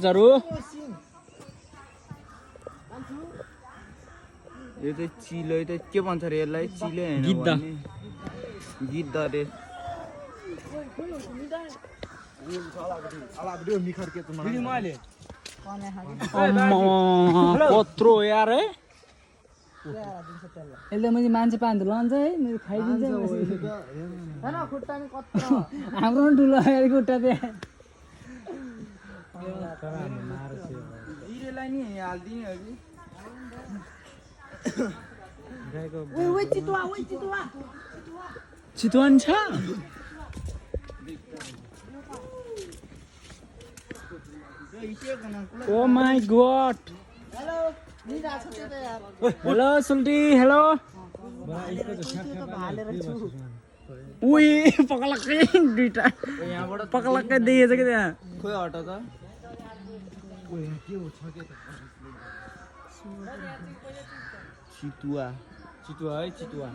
जरु यो चाहिँ चिलो त के भन्छ रे यसलाई चिले हैन गिद्दा गिद्दा रे कत्रो यार है यसले मैले मान्छे पानी लन्छ है मैले खाइदिन्छ हाम्रो पनि ठुलो खुट्टा त्यहाँ इरेलाई नि हाल्दिने हो कि चितवन छ ओ माय गॉड हेलो सुल्टी हेलो उही पकलकै दुईटा पकलकै दिएछ कि त्यहाँ खोइ हट त चितुवा चितुवा है चितुवा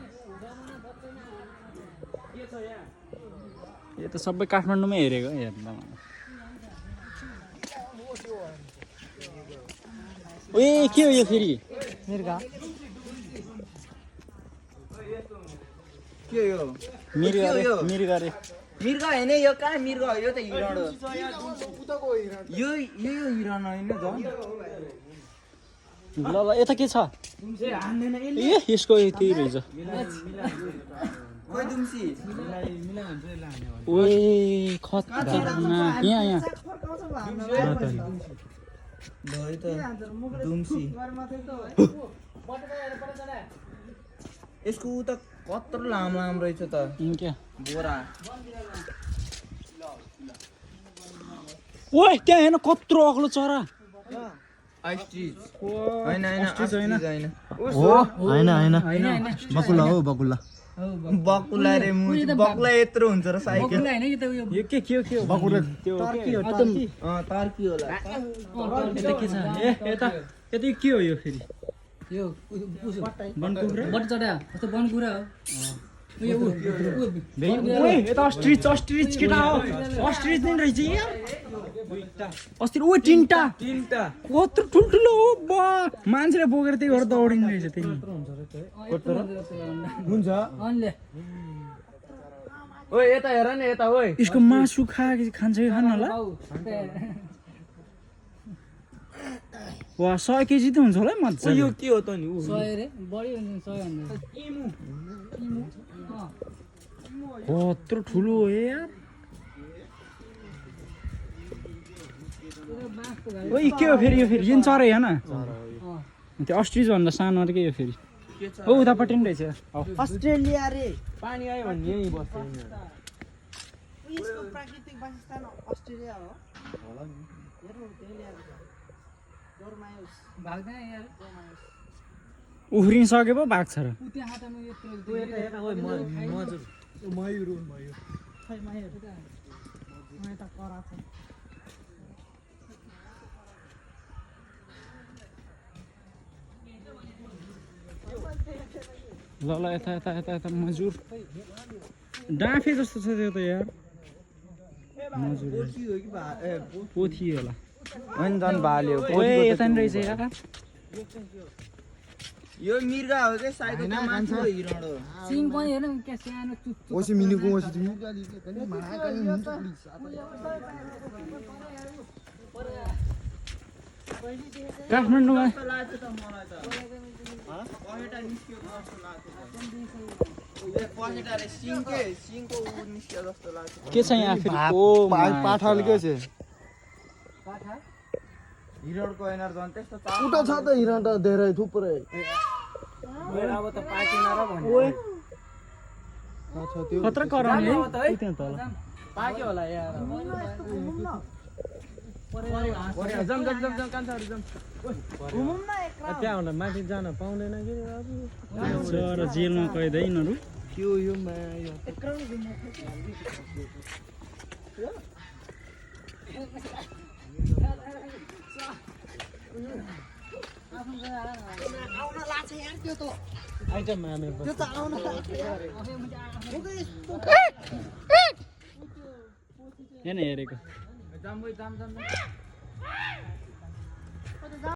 यो त सबै काठमाडौँमै हेरेको हेर्दा ओए के हो यो फेरि मिर्गा के हो यो मिर्गा रे मिर्गा रे मिर्गा हैन यो कहाँ मिर्गा हो यो त हिरण हो यो हिरण हैन त ल ल यता के छ ए यसको त्यही रहेछ खोइ दुम्सी ओए खतरनाक यहाँ भए त दुम्सी यसको त कत्रो लामो लामो रहेछ त क्या बोरा ओए त्यहाँ हेर्न कत्रो अग्लो चरा आइस्ट्रिच हैन हैन हैन हैन बकुल्ला हो बकुल्ला बकुला रे मुज बकुला यत्रो हुन्छ र साइकल हैन कि त उयो यो के हो बकुल्ला त्यो तार्की होला यता के छ ए यता यता के हो यो फेरि यो बनकुखुरा बट चढा कस्तो बनकुरा हो यो ओए यता अस्ट्रिच केटा हो अस्ट्रिच नै रहेछ यार अस्ति ओ तिनटा कत्रो ठुल्ठुलो हो बा मान्छेले बोकेर त्यही गरेर दौडिने रहेछ त्यही हुन्छ अनले ओए यता हेर न यता ओए यसको मासु खान्छ कि खान्न होला वा 100 केजी त हुन्छ होला मजा यो के हो त नि 100 रे बढी हुन्छ 100 भन्दा कत्रो ठुलो हो यार ओइ के हो फेरि यो फेरि जुन चरा हेर्न त्यो अस्ट्रिच भन्दा सानो अरे के यो फेरि ओ उतापट्टि नि रहेछ अस्ट्रेलिया रे पानी आयो भने यही बस्छ यसको प्राकृतिक वासस्थान अस्ट्रेलिया हो होला नि हेर्नु त्यसले डोरमायोस भाग्दैन यार उफ्रिन सके पो भाग्छ र उता हातामा यत्रो हेर ओए मजुर मयूर मयूर खै माया माया त करा छ ल यता मजुर डाँफे जस्तो छ त्यो त यार मजुर पोथी होला अनि झन् भाल्यो ओए यता नि रहेछ यार यो मिर्गा हो के सायद मान्छे हिरण हो सिङ पनि हेर्न के सानो चुच्चु ओसी मिनिको ओसी तिमी काठमाडौँमा पखेटा निस्क्यो जस्तो लाग्छ पखेटा रे सिङको निस्क्यो जस्तो लाग्छ के छ यहाँ फेरि ओ पाठाल के छ हिरणको हैन झन् त्यस्तो उता छ त हिरण त धेरै थुप्रै अब त पाकेन र भन्नु ओए छ त्यो खतरा कराउने है त्यहाँ तल पाक्यो होला यार जम कान्छाहरु जम त्यहाँ होला माथि जान पाउँदैन कि र जेलमा कैद है यिनीहरू त्यो यो माया आउन लाग्छ यार त्यो त आइटम मामे त्यो त आउन लाग्छ यार हेर्न हेरेको जाम छ